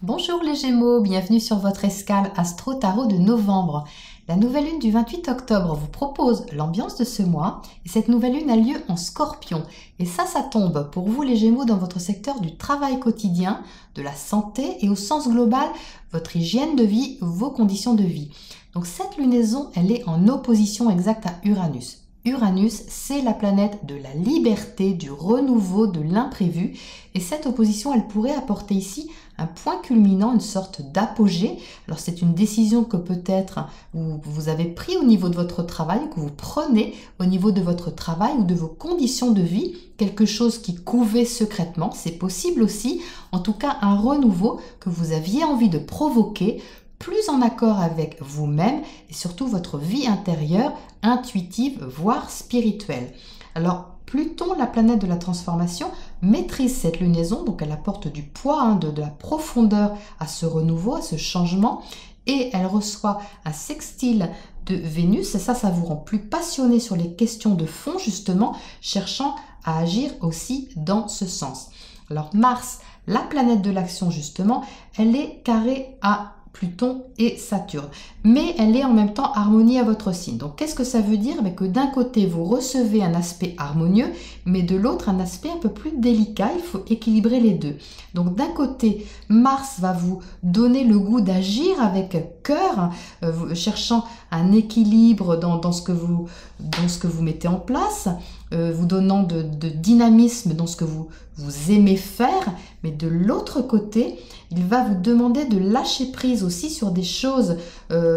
Bonjour les Gémeaux, bienvenue sur votre escale Astro Tarot de novembre. La nouvelle lune du 28 octobre vous propose l'ambiance de ce mois et cette nouvelle lune a lieu en Scorpion. Et ça tombe pour vous les Gémeaux dans votre secteur du travail quotidien, de la santé et au sens global, votre hygiène de vie, vos conditions de vie. Donc cette lunaison, elle est en opposition exacte à Uranus. Uranus, c'est la planète de la liberté, du renouveau, de l'imprévu. Et cette opposition, elle pourrait apporter ici un point culminant, une sorte d'apogée. Alors c'est une décision que peut-être vous avez prise au niveau de votre travail, que vous prenez au niveau de votre travail ou de vos conditions de vie, quelque chose qui couvait secrètement, c'est possible aussi, en tout cas un renouveau que vous aviez envie de provoquer, plus en accord avec vous-même et surtout votre vie intérieure, intuitive, voire spirituelle. Alors, Pluton, la planète de la transformation, maîtrise cette lunaison, donc elle apporte du poids, de la profondeur à ce renouveau, à ce changement, et elle reçoit un sextile de Vénus, et ça vous rend plus passionné sur les questions de fond, justement, cherchant à agir aussi dans ce sens. Alors Mars, la planète de l'action, justement, elle est carrée à Pluton et Saturne, mais elle est en même temps harmonie à votre signe. Donc qu'est-ce que ça veut dire? Que d'un côté vous recevez un aspect harmonieux, mais de l'autre un aspect un peu plus délicat, il faut équilibrer les deux. Donc d'un côté, Mars va vous donner le goût d'agir avec cœur, cherchant un équilibre dans ce que vous mettez en place, vous donnant de dynamisme dans ce que vous aimez faire, mais de l'autre côté, il va vous demander de lâcher prise aussi sur des choses,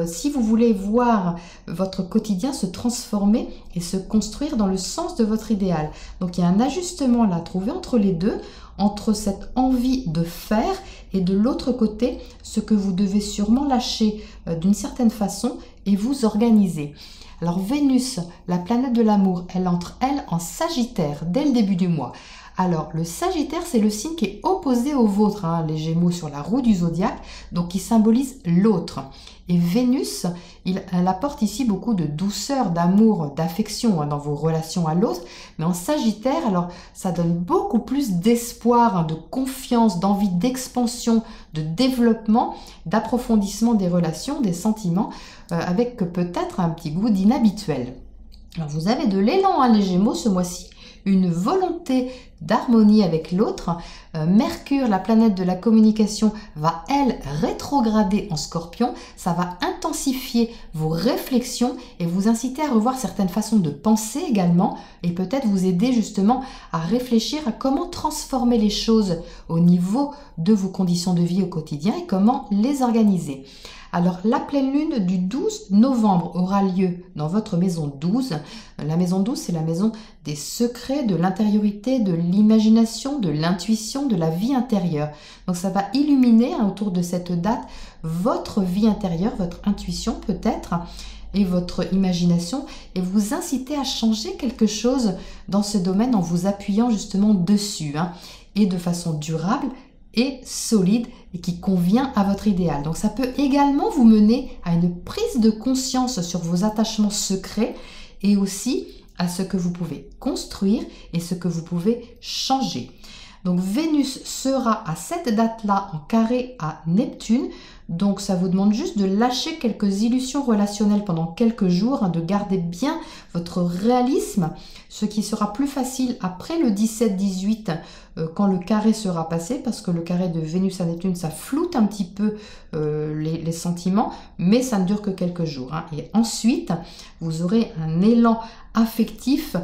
si vous voulez voir votre quotidien se transformer et se construire dans le sens de votre idéal. Donc il y a un ajustement là à trouver entre les deux, entre cette envie de faire et de l'autre côté, ce que vous devez sûrement lâcher d'une certaine façon et vous organiser. Alors Vénus, la planète de l'amour, elle entre en Sagittaire dès le début du mois. Alors le Sagittaire, c'est le signe qui est opposé au vôtre, les Gémeaux sur la roue du zodiaque, donc qui symbolise l'autre. Et Vénus, elle apporte ici beaucoup de douceur, d'amour, d'affection dans vos relations à l'autre. Mais en Sagittaire, alors ça donne beaucoup plus d'espoir, de confiance, d'envie d'expansion, de développement, d'approfondissement des relations, des sentiments, avec peut-être un petit goût d'inhabituel. Alors vous avez de l'élan, les Gémeaux, ce mois-ci, une volonté d'harmonie avec l'autre. Mercure, la planète de la communication, va, elle, rétrograder en Scorpion. Ça va intensifier vos réflexions et vous inciter à revoir certaines façons de penser également et peut-être vous aider justement à réfléchir à comment transformer les choses au niveau de vos conditions de vie au quotidien et comment les organiser. Alors, la pleine lune du 12 novembre aura lieu dans votre maison 12. La maison 12, c'est la maison des secrets, de l'intériorité, de l'imagination, de l'intuition, de la vie intérieure. Donc, ça va illuminer autour de cette date votre vie intérieure, votre intuition peut-être, et votre imagination, et vous inciter à changer quelque chose dans ce domaine en vous appuyant justement dessus, et de façon durable et solide et qui convient à votre idéal. Donc ça peut également vous mener à une prise de conscience sur vos attachements secrets et aussi à ce que vous pouvez construire et ce que vous pouvez changer. Donc Vénus sera à cette date-là en carré à Neptune, donc ça vous demande juste de lâcher quelques illusions relationnelles pendant quelques jours, de garder bien votre réalisme, ce qui sera plus facile après le 17-18 quand le carré sera passé, parce que le carré de Vénus à Neptune, ça floute un petit peu les sentiments, mais ça ne dure que quelques jours. Et ensuite, vous aurez un élan affectif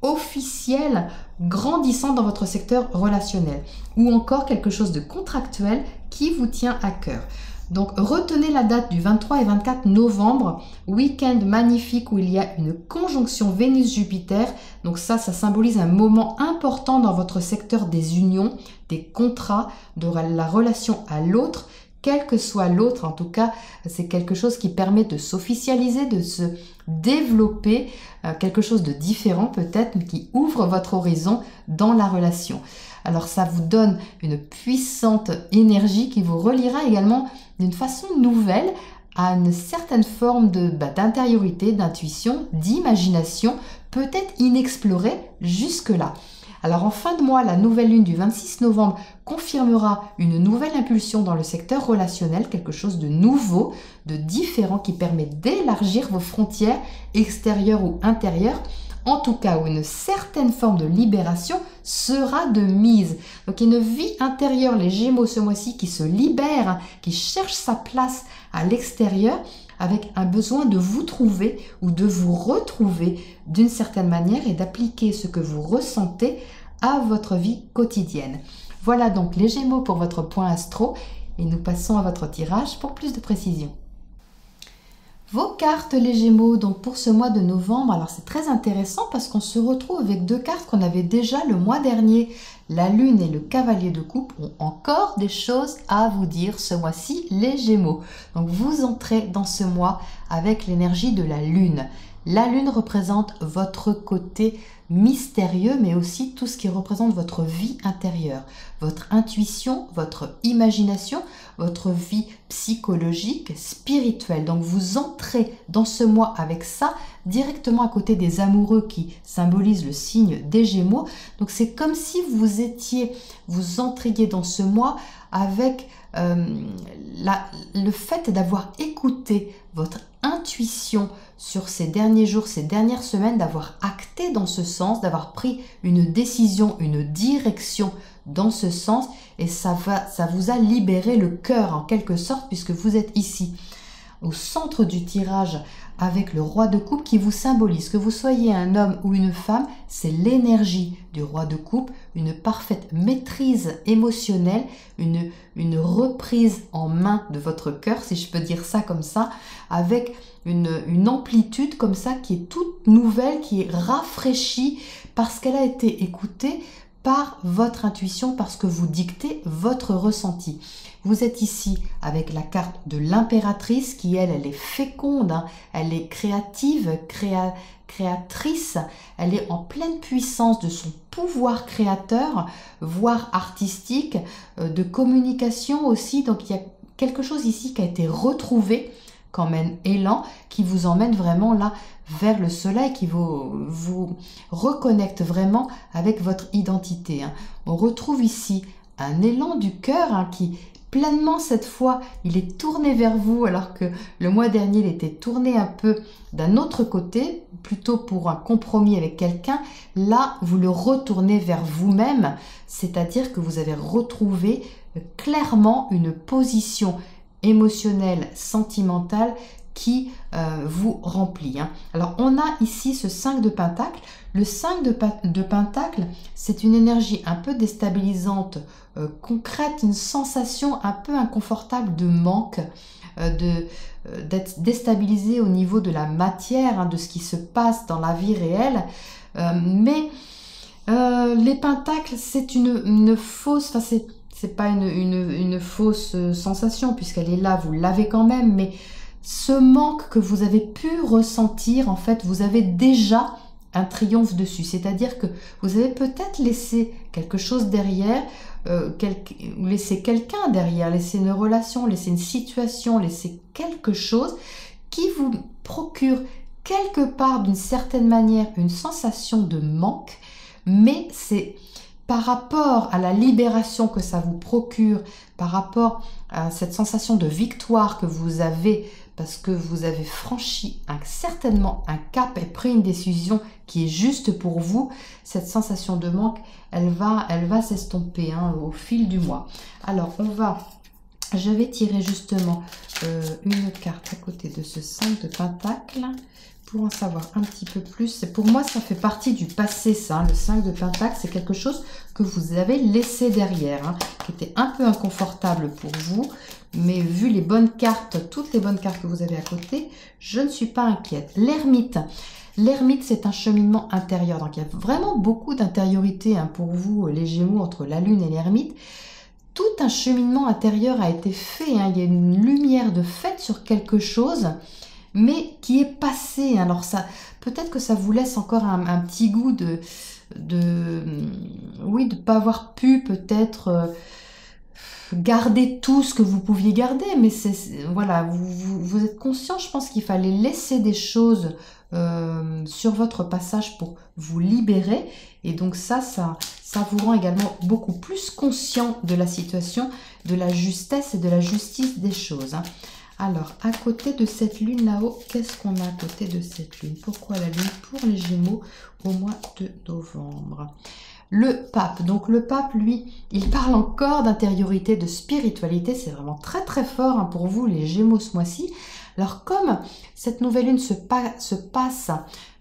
officiel grandissant dans votre secteur relationnel ou encore quelque chose de contractuel qui vous tient à cœur. Donc retenez la date du 23 et 24 novembre, week-end magnifique où il y a une conjonction Vénus-Jupiter. Donc ça symbolise un moment important dans votre secteur des unions, des contrats, de la relation à l'autre. Quel que soit l'autre, en tout cas, c'est quelque chose qui permet de s'officialiser, de se développer, quelque chose de différent peut-être, mais qui ouvre votre horizon dans la relation. Alors ça vous donne une puissante énergie qui vous reliera également d'une façon nouvelle à une certaine forme d'intériorité, d'intuition, d'imagination, peut-être inexplorée jusque-là. Alors en fin de mois, la nouvelle lune du 26 novembre confirmera une nouvelle impulsion dans le secteur relationnel, quelque chose de nouveau, de différent qui permet d'élargir vos frontières extérieures ou intérieures, en tout cas où une certaine forme de libération sera de mise. Donc il y a une vie intérieure, les Gémeaux ce mois-ci, qui se libère, qui cherche sa place à l'extérieur, avec un besoin de vous trouver ou de vous retrouver d'une certaine manière et d'appliquer ce que vous ressentez à votre vie quotidienne. Voilà donc les Gémeaux pour votre point astro et nous passons à votre tirage pour plus de précision. Vos cartes les Gémeaux, donc pour ce mois de novembre, alors c'est très intéressant parce qu'on se retrouve avec deux cartes qu'on avait déjà le mois dernier. La Lune et le Cavalier de Coupe ont encore des choses à vous dire ce mois-ci, les Gémeaux. Donc vous entrez dans ce mois avec l'énergie de la Lune. La Lune représente votre côté mystérieux, mais aussi tout ce qui représente votre vie intérieure, votre intuition, votre imagination, votre vie psychologique, spirituelle. Donc vous entrez dans ce mois avec ça, directement à côté des amoureux qui symbolisent le signe des Gémeaux. Donc c'est comme si vous entriez dans ce mois avec le fait d'avoir écouté votre intuition sur ces derniers jours, ces dernières semaines, d'avoir acté dans ce sens, d'avoir pris une décision, une direction dans ce sens, et ça vous a libéré le cœur en quelque sorte, puisque vous êtes ici au centre du tirage avec le roi de coupe qui vous symbolise. Que vous soyez un homme ou une femme, c'est l'énergie du roi de coupe, une parfaite maîtrise émotionnelle, une reprise en main de votre cœur, si je peux dire ça comme ça, avec une amplitude comme ça qui est toute nouvelle, qui est rafraîchie parce qu'elle a été écoutée par votre intuition, parce que vous dictez votre ressenti. Vous êtes ici avec la carte de l'impératrice qui, elle est féconde, hein, elle est créative, créatrice, elle est en pleine puissance de son pouvoir créateur, voire artistique, de communication aussi. Donc il y a quelque chose ici qui a été retrouvé comme un élan qui vous emmène vraiment là vers le soleil, qui vous reconnecte vraiment avec votre identité. Hein. On retrouve ici un élan du cœur hein, qui pleinement cette fois, il est tourné vers vous alors que le mois dernier, il était tourné un peu d'un autre côté, plutôt pour un compromis avec quelqu'un. Là, vous le retournez vers vous-même, c'est-à-dire que vous avez retrouvé clairement une position émotionnelle, sentimentale qui vous remplit. Hein. Alors, on a ici ce 5 de Pentacle. Le 5 de Pentacle, c'est une énergie un peu déstabilisante, concrète, une sensation un peu inconfortable de manque, d'être déstabilisé au niveau de la matière, hein, de ce qui se passe dans la vie réelle. Mais les Pentacles, c'est une fausse... Enfin, c'est pas une fausse sensation puisqu'elle est là, vous l'avez quand même, mais ce manque que vous avez pu ressentir, en fait, vous avez déjà un triomphe dessus. C'est-à-dire que vous avez peut-être laissé quelque chose derrière, laissé quelqu'un derrière, laissé une relation, laissé une situation, laissé quelque chose qui vous procure quelque part, d'une certaine manière, une sensation de manque, mais c'est par rapport à la libération que ça vous procure, par rapport à cette sensation de victoire que vous avez, parce que vous avez franchi certainement un cap et pris une décision qui est juste pour vous, cette sensation de manque, elle va s'estomper hein, au fil du mois. Alors, je vais tirer justement une carte à côté de ce 5 de Pentacle pour en savoir un petit peu plus. Pour moi, ça fait partie du passé, ça. Hein. Le 5 de Pentacle, c'est quelque chose que vous avez laissé derrière, hein, qui était un peu inconfortable pour vous. Mais vu les bonnes cartes, toutes les bonnes cartes que vous avez à côté, je ne suis pas inquiète. L'ermite. L'ermite, c'est un cheminement intérieur. Donc, il y a vraiment beaucoup d'intériorité hein, pour vous, les Gémeaux, entre la Lune et l'ermite. Tout un cheminement intérieur a été fait. Hein. Il y a une lumière de fait sur quelque chose, mais qui est passé. Alors, peut-être que ça vous laisse encore un petit goût de pas avoir pu peut-être... garder tout ce que vous pouviez garder, mais voilà, vous êtes conscient, je pense qu'il fallait laisser des choses sur votre passage pour vous libérer, et donc ça ça vous rend également beaucoup plus conscient de la situation, de la justesse et de la justice des choses. Alors, à côté de cette lune là-haut, qu'est-ce qu'on a à côté de cette lune? Pourquoi la lune pour les Gémeaux au mois de novembre? Le pape. Donc le pape, lui, il parle encore d'intériorité, de spiritualité. C'est vraiment très très fort pour vous, les Gémeaux, ce mois-ci. Alors comme cette nouvelle lune se passe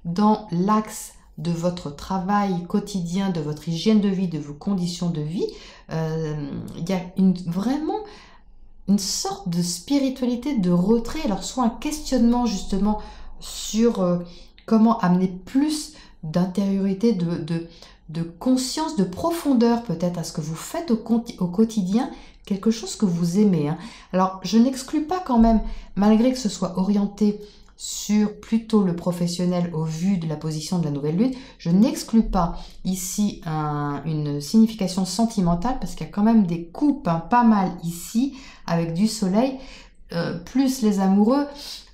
dans l'axe de votre travail quotidien, de votre hygiène de vie, de vos conditions de vie, il y a vraiment une sorte de spiritualité, de retrait. Alors soit un questionnement justement sur comment amener plus d'intériorité, de conscience, de profondeur peut-être à ce que vous faites au quotidien, quelque chose que vous aimez. Alors je n'exclus pas quand même, malgré que ce soit orienté sur plutôt le professionnel au vu de la position de la nouvelle lune, je n'exclus pas ici une signification sentimentale parce qu'il y a quand même des coupes pas mal ici avec du soleil, plus les amoureux.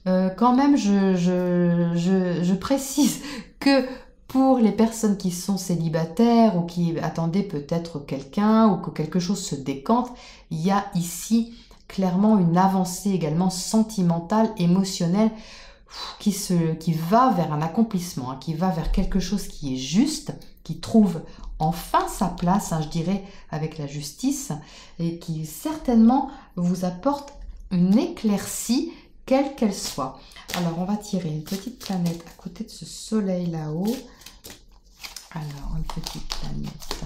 Quand même je précise que pour les personnes qui sont célibataires ou qui attendaient peut-être quelqu'un ou que quelque chose se décante, il y a ici clairement une avancée également sentimentale, émotionnelle, qui va vers un accomplissement, qui va vers quelque chose qui est juste, qui trouve enfin sa place, je dirais, avec la justice, et qui certainement vous apporte une éclaircie, quelle qu'elle soit. Alors, on va tirer une petite planète à côté de ce soleil là-haut. Alors, une petite planète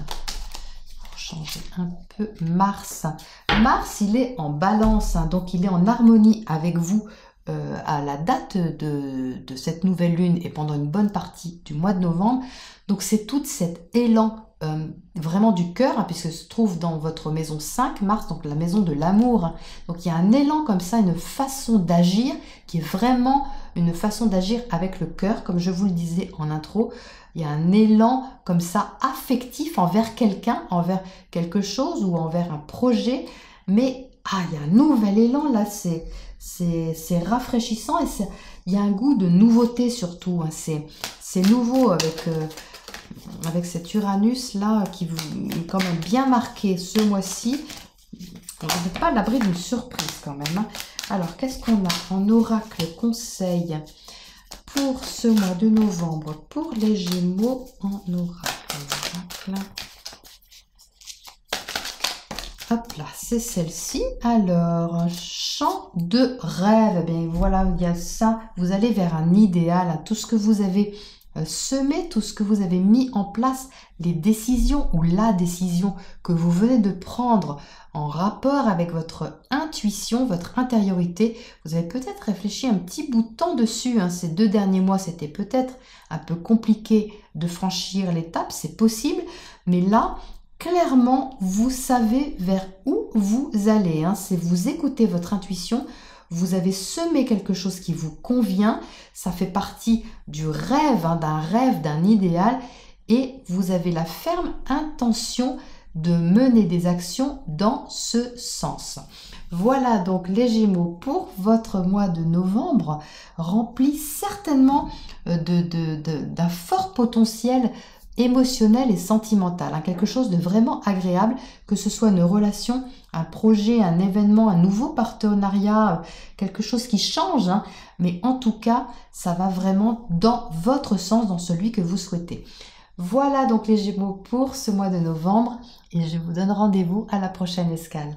pour changer un peu. Mars. Mars, il est en balance, donc il est en harmonie avec vous à la date de cette nouvelle lune et pendant une bonne partie du mois de novembre. Donc, c'est tout cet élan vraiment du cœur, puisque se trouve dans votre maison 5, Mars, donc la maison de l'amour. Donc, il y a un élan comme ça, une façon d'agir qui est vraiment une façon d'agir avec le cœur, comme je vous le disais en intro. Il y a un élan comme ça affectif envers quelqu'un, envers quelque chose ou envers un projet. Mais il y a un nouvel élan là, c'est rafraîchissant et il y a un goût de nouveauté surtout. C'est nouveau avec cet Uranus là qui vous est quand même bien marqué ce mois-ci. Vous n'êtes pas à l'abri d'une surprise quand même. Alors, qu'est-ce qu'on a en oracle conseil pour ce mois de novembre pour les Gémeaux en oracle? Hop là, c'est celle-ci. Alors, chant de rêve. Eh bien, voilà, il y a ça. Vous allez vers un idéal. Tout ce que vous avez semé, tout ce que vous avez mis en place, les décisions ou la décision que vous venez de prendre en rapport avec votre intuition, votre intériorité. Vous avez peut-être réfléchi un petit bout de temps dessus. Ces 2 derniers mois, c'était peut-être un peu compliqué de franchir l'étape. C'est possible. Mais là, clairement, vous savez vers où vous allez. Si vous écoutez votre intuition, vous avez semé quelque chose qui vous convient. Ça fait partie du rêve, d'un idéal. Et vous avez la ferme intention de mener des actions dans ce sens. Voilà donc les Gémeaux pour votre mois de novembre, rempli certainement d'un fort potentiel émotionnel et sentimental, quelque chose de vraiment agréable, que ce soit une relation, un projet, un événement, un nouveau partenariat, quelque chose qui change, mais en tout cas, ça va vraiment dans votre sens, dans celui que vous souhaitez. Voilà donc les Gémeaux pour ce mois de novembre et je vous donne rendez-vous à la prochaine escale.